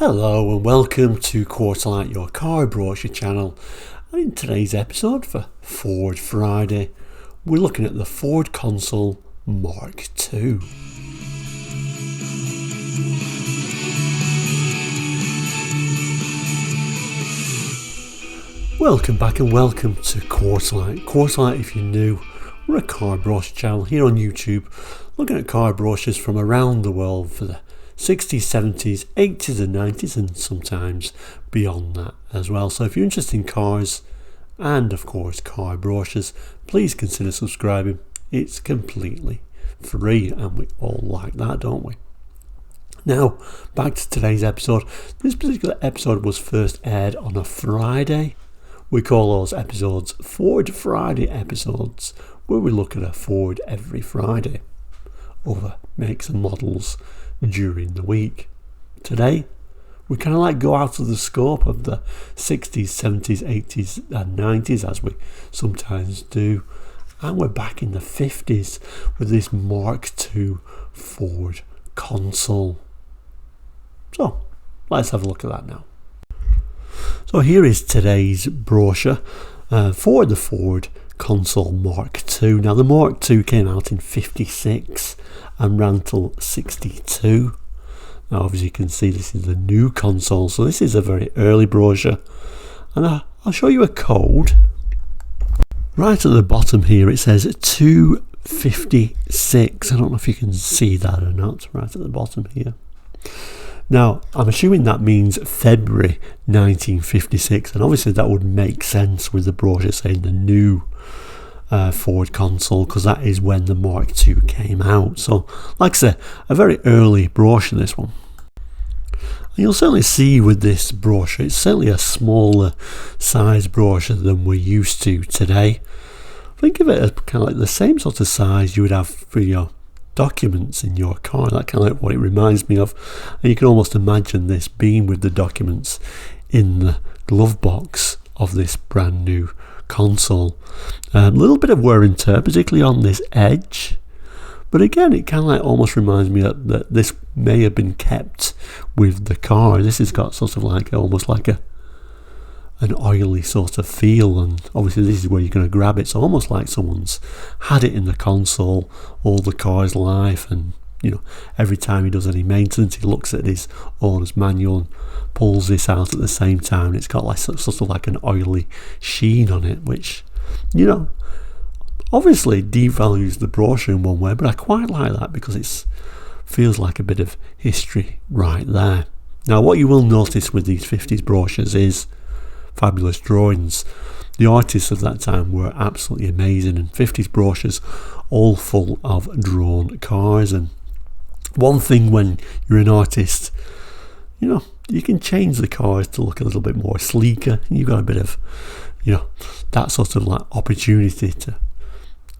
Hello and welcome to Quarterlight, your car brochure channel. And in today's episode for Ford Friday, we're looking at the Ford Consul Mark II. Welcome back and welcome to Quarterlight. Quarterlight, if you're new, we're a car brochure channel here on YouTube, looking at car brochures from around the world for the 60s, 70s, 80s and 90s and sometimes beyond that as well. So if you're interested in cars and of course car brochures, please consider subscribing. It's completely free and we all like that, don't we? Now back to today's episode. This particular episode was first aired on a Friday. We call those episodes Ford Friday episodes, where we look at a Ford every Friday over makes and models during the week. Today we kind of go out of the scope of the 60s, 70s, 80s and 90s as we sometimes do, and we're back in the 50s with this Mark II Ford Consul. So let's have a look at that now. So here is today's brochure for the Ford Consul Mark II. Now the Mark II came out in 56 and ran till 62. Now obviously you can see this is the new console, so this is a very early brochure, and I'll show you a code. Right at the bottom here it says 256. I don't know if you can see that or not, right at the bottom here. Now I'm assuming that means February 1956, and obviously that would make sense with the brochure saying the new Ford Consul, because that is when the Mark II came out. So like I say, a very early brochure, this one. And you'll certainly see with this brochure, it's certainly a smaller size brochure than we're used to today. Think of it as kind of like the same sort of size you would have for your documents in your car. That's kind of like what it reminds me of, and you can almost imagine this being with the documents in the glove box of this brand new console. A little bit of wear and tear, particularly on this edge, but again it kind of almost reminds me that this may have been kept with the car. This has got sort of almost like an oily sort of feel, and obviously this is where you're going to grab it. So almost like someone's had it in the console all the car's life, and every time he does any maintenance he looks at his owner's manual and pulls this out at the same time. It's got sort of like an oily sheen on it, which obviously devalues the brochure in one way, but I quite like that because it feels like a bit of history right there. Now what you will notice with these 50s brochures is fabulous drawings. The artists of that time were absolutely amazing, and 50s brochures all full of drawn cars. And one thing when you're an artist, you can change the cars to look a little bit more sleeker. You've got a bit of that sort of opportunity to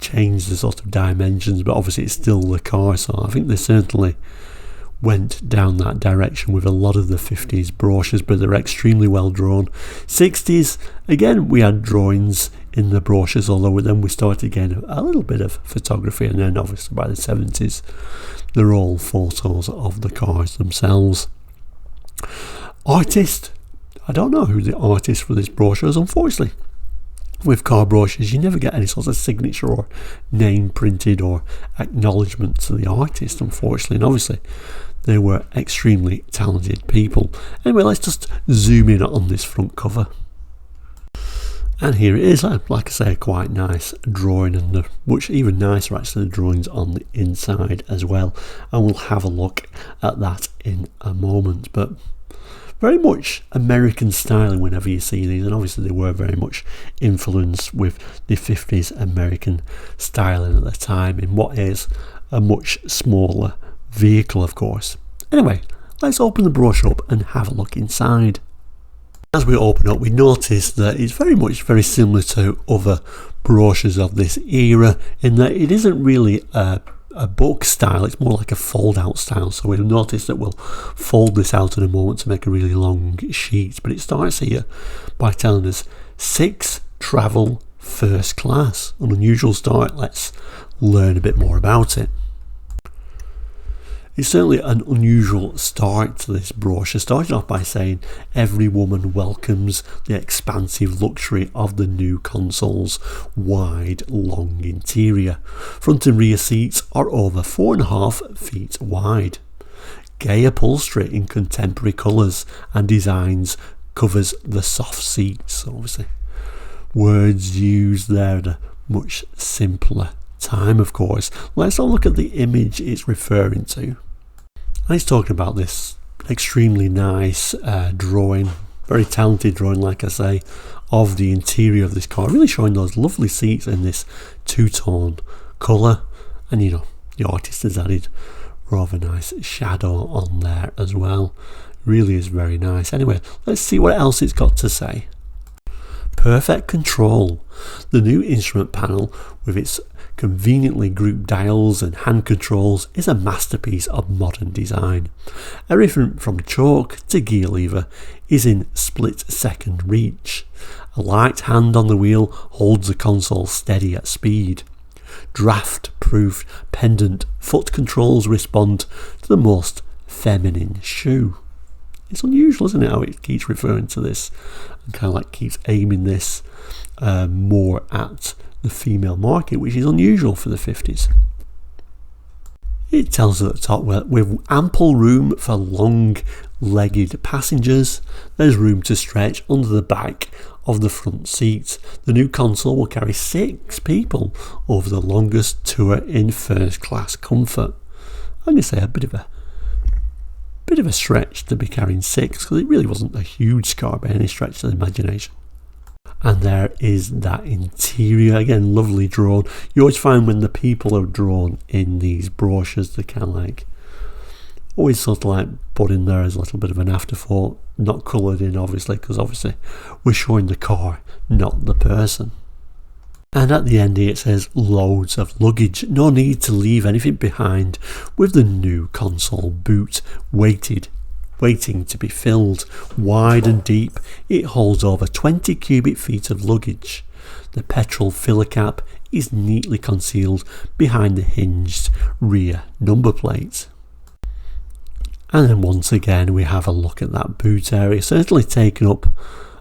change the sort of dimensions, but obviously it's still the car. So I think they certainly went down that direction with a lot of the 50s brochures, but they're extremely well drawn. 60s, again, we had drawings in the brochures, although then we started again a little bit of photography, and then obviously by the 70s they're all photos of the cars themselves. Artist, I don't know who the artist for this brochure is. Unfortunately, with car brochures you never get any sort of signature or name printed or acknowledgement to the artist, unfortunately, and obviously they were extremely talented people. Anyway, let's just zoom in on this front cover, and here it is. Like I say, quite nice drawing, and much even nicer actually the drawings on the inside as well, and we'll have a look at that in a moment. But very much American styling whenever you see these, and obviously they were very much influenced with the 50s American styling at the time in what is a much smaller vehicle, of course. Anyway, let's open the brochure up and have a look inside. As we open up, we notice that it's very similar to other brochures of this era, in that it isn't really a book style, it's more like a fold out style. So we'll notice that we'll fold this out in a moment to make a really long sheet, but it starts here by telling us 6 travel first class. An unusual start. Let's learn a bit more about it. It's certainly an unusual start to this brochure, starting off by saying every woman welcomes the expansive luxury of the new Consul's wide, long interior. Front and rear seats are over 4.5 feet wide. Gay upholstery in contemporary colours and designs covers the soft seats. Obviously, words used there at a much simpler time, of course. Let's have a look at the image it's referring to. And it's talking about this extremely nice drawing, very talented drawing, like I say, of the interior of this car, really showing those lovely seats in this two-tone colour. And you know, the artist has added rather nice shadow on there as well. Really is very nice. Anyway, let's see what else it's got to say. Perfect control. The new instrument panel with its conveniently grouped dials and hand controls is a masterpiece of modern design. Everything from choke to gear lever is in split-second reach. A light hand on the wheel holds the console steady at speed. Draft-proof pendant foot controls respond to the most feminine shoe. It's unusual, isn't it, how it keeps referring to this and kind of like keeps aiming this more at the female market, which is unusual for the 50s. It tells us at the top, with ample room for long-legged passengers, there's room to stretch under the back of the front seat. The new Consul will carry 6 people over the longest tour in first-class comfort. I'm going to say a bit of a stretch to be carrying 6, because it really wasn't a huge car by any stretch of the imagination. And there is that interior, again, lovely drawn. You always find when the people are drawn in these brochures, they kind of like always sort of like put in there as a little bit of an afterthought, not coloured in obviously, because obviously we're showing the car, not the person. And at the end here it says loads of luggage, no need to leave anything behind with the new Consul boot waiting to be filled. Wide and deep, it holds over 20 cubic feet of luggage. The petrol filler cap is neatly concealed behind the hinged rear number plate. And then once again we have a look at that boot area, certainly taken up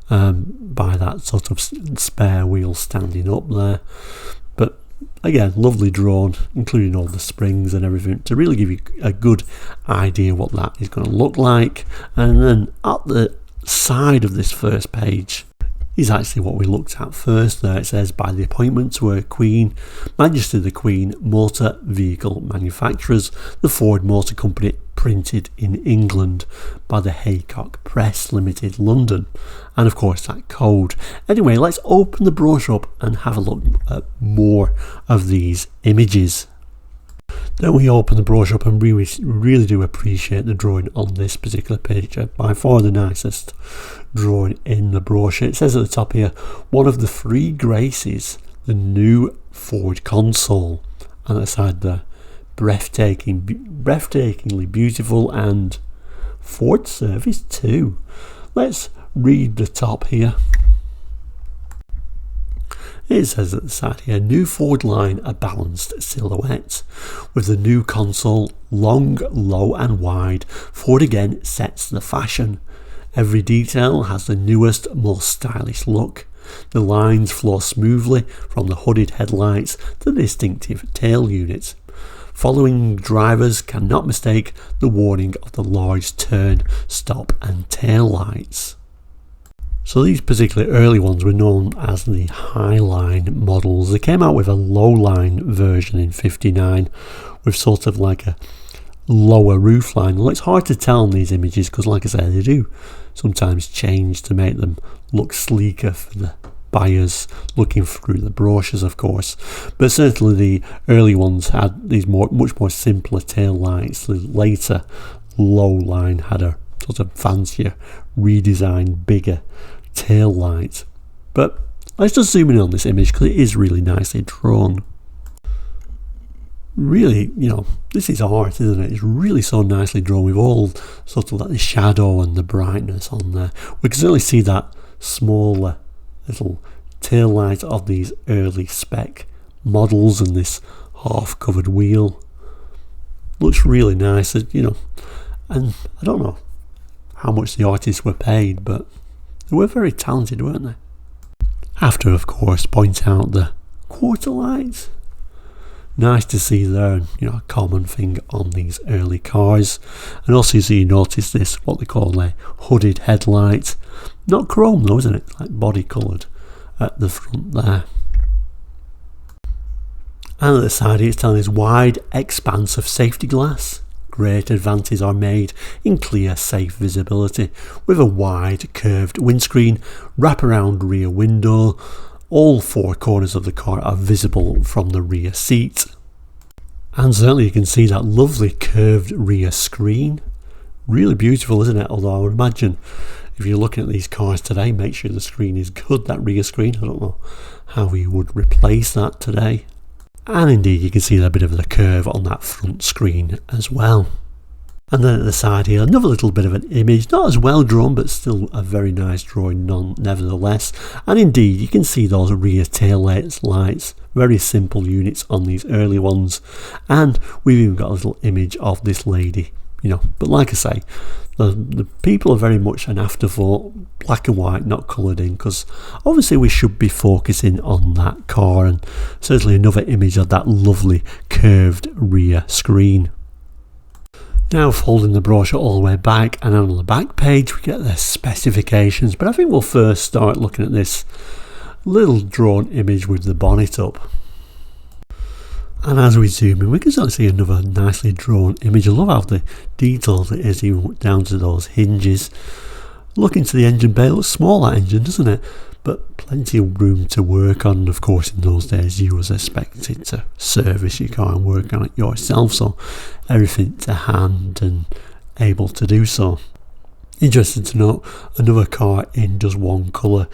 by that sort of spare wheel standing up there. But again, lovely drawn, including all the springs and everything, to really give you a good idea what that is going to look like. And then at the side of this first page is actually what we looked at first there. It says, by the appointment to her Queen Majesty the Queen Motor Vehicle Manufacturers, the Ford Motor Company, printed in England by the Haycock Press Limited, London. And of course that code. Anyway, let's open the brochure up and have a look at more of these images. Then we open the brochure up, and really do appreciate the drawing on this particular page. By far the nicest drawing in the brochure. It says at the top here, one of the 3 graces, the new Ford Consul. And at the side there, breathtakingly beautiful and Ford service too. Let's read the top here. It says at the side here, new Ford line, a balanced silhouette. With the new Consul, long, low and wide, Ford again sets the fashion. Every detail has the newest, most stylish look. The lines flow smoothly from the hooded headlights to the distinctive tail unit. Following drivers cannot mistake the warning of the large turn, stop and tail lights. So these particularly early ones were known as the Highline models. They came out with a lowline version in 59 with sort of like a lower roofline. Well, it's hard to tell in these images because, like I said, they do sometimes change to make them look sleeker for the buyers looking through the brochures, of course. But certainly the early ones had these much more simpler tail lights. The later low line had a sort of fancier, redesigned, bigger tail light. But let's just zoom in on this image because it is really nicely drawn. Really, you know, this is art, isn't it? It's really so nicely drawn with all sort of like the shadow and the brightness on there. We can certainly see that smaller little tail light of these early spec models and this half covered wheel. looks really nice, you know, and I don't know how much the artists were paid, but they were very talented, weren't they? Have to, of course, point out the quarter lights. Nice to see there, you know, a common thing on these early cars. And also, so you notice this, what they call a hooded headlight. Not chrome though, isn't it? Like body coloured at the front there. And at the side, it's telling us wide expanse of safety glass. Great advances are made in clear, safe visibility with a wide curved windscreen, wraparound rear window. All four corners of the car are visible from the rear seat. And certainly you can see that lovely curved rear screen. Really beautiful, isn't it? Although I would imagine if you're looking at these cars today, make sure the screen is good, that rear screen. I don't know how you would replace that today. And indeed you can see a bit of the curve on that front screen as well. And then at the side here, another little bit of an image, not as well drawn, but still a very nice drawing nevertheless. And indeed, you can see those rear tail lights, very simple units on these early ones. And we've even got a little image of this lady, you know. But like I say, the people are very much an afterthought, black and white, not coloured in, because obviously we should be focusing on that car. And certainly another image of that lovely curved rear screen. Now folding the brochure all the way back, and on the back page we get the specifications, but I think we'll first start looking at this little drawn image with the bonnet up. And as we zoom in, we can start to see another nicely drawn image. I love how the details it is, even down to those hinges. Look into the engine bay, it looks small, that engine, doesn't it? But plenty of room to work on. Of course, in those days you was expected to service your car and work on it yourself, so everything to hand and able to do so. Interesting to note, another car in just one colour.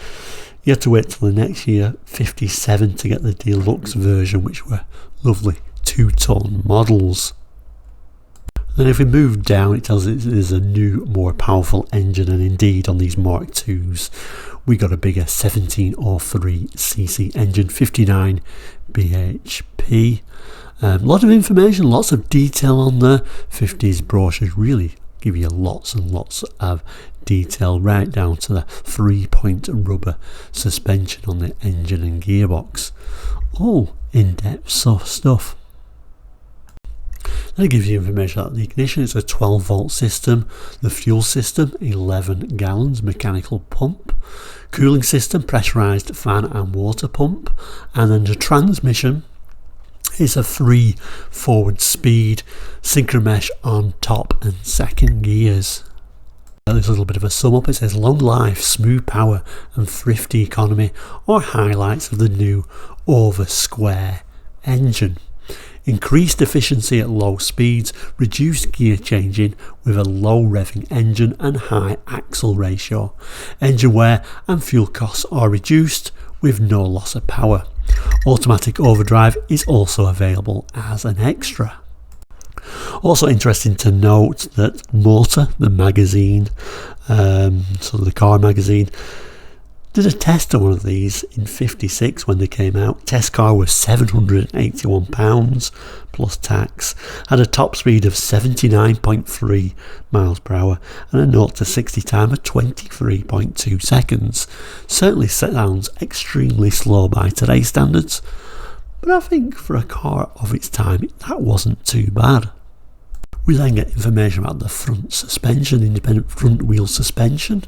You had to wait till the next year, 57, to get the deluxe version, which were lovely two-tone models. Then if we move down, it tells us there's a new, more powerful engine, and indeed on these Mark IIs we got a bigger 1703cc engine, 59 bhp. A lot of information, lots of detail on there. 50s brochures really give you lots and lots of detail, right down to the 3-point rubber suspension on the engine and gearbox. All in-depth stuff. That gives you information about the ignition. It's a 12-volt system. The fuel system, 11 gallons, mechanical pump. Cooling system, pressurised fan and water pump. And then the transmission is a 3 forward speed synchromesh on top and second gears. There's a little bit of a sum up. It says long life, smooth power and thrifty economy are highlights of the new over square engine. Increased efficiency at low speeds, reduced gear changing with a low revving engine and high axle ratio. Engine wear and fuel costs are reduced with no loss of power. Automatic overdrive is also available as an extra. Also interesting to note that Motor, the magazine, so the car magazine, did a test on one of these in 56 when they came out. Test car was £781 plus tax, had a top speed of 79.3 miles per hour and a 0 to 60 time of 23.2 seconds. Certainly sounds extremely slow by today's standards, but I think for a car of its time that wasn't too bad. We then get information about the front suspension, independent front wheel suspension,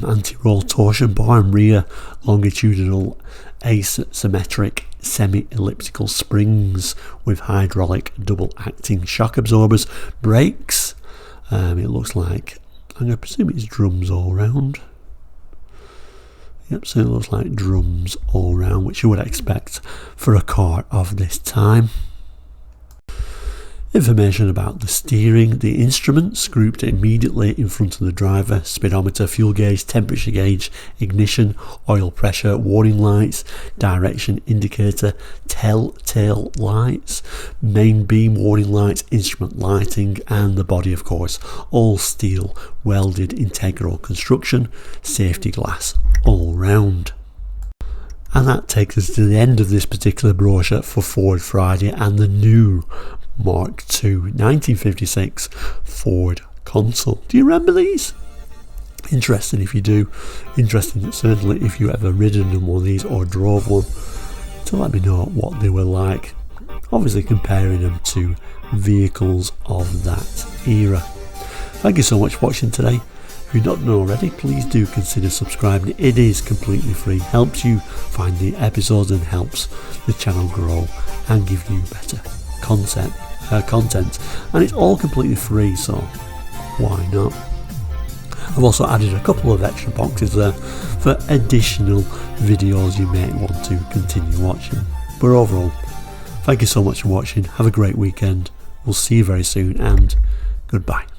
anti-roll torsion bar and rear longitudinal asymmetric semi-elliptical springs with hydraulic double acting shock absorbers. Brakes, it looks like, I'm going to presume it's drums all round. Yep, so it looks like drums all round, which you would expect for a car of this time. Information about the steering, the instruments grouped immediately in front of the driver, speedometer, fuel gauge, temperature gauge, ignition, oil pressure, warning lights, direction indicator, telltale lights, main beam warning lights, instrument lighting, and the body, of course, all steel welded integral construction, safety glass all round. And that takes us to the end of this particular brochure for Ford Friday and the new Mark II 1956 Ford Consul. Do you remember these? Interesting if you do. Interesting certainly if you ever ridden in one of these or drove one, to let me know what they were like. Obviously comparing them to vehicles of that era. Thank you so much for watching today. If you've not done already, please do consider subscribing. It is completely free, helps you find the episodes and helps the channel grow and give you better content, and it's all completely free, so why not? I've also added a couple of extra boxes there for additional videos you may want to continue watching. But overall, thank you so much for watching. Have a great weekend. We'll see you very soon, and goodbye.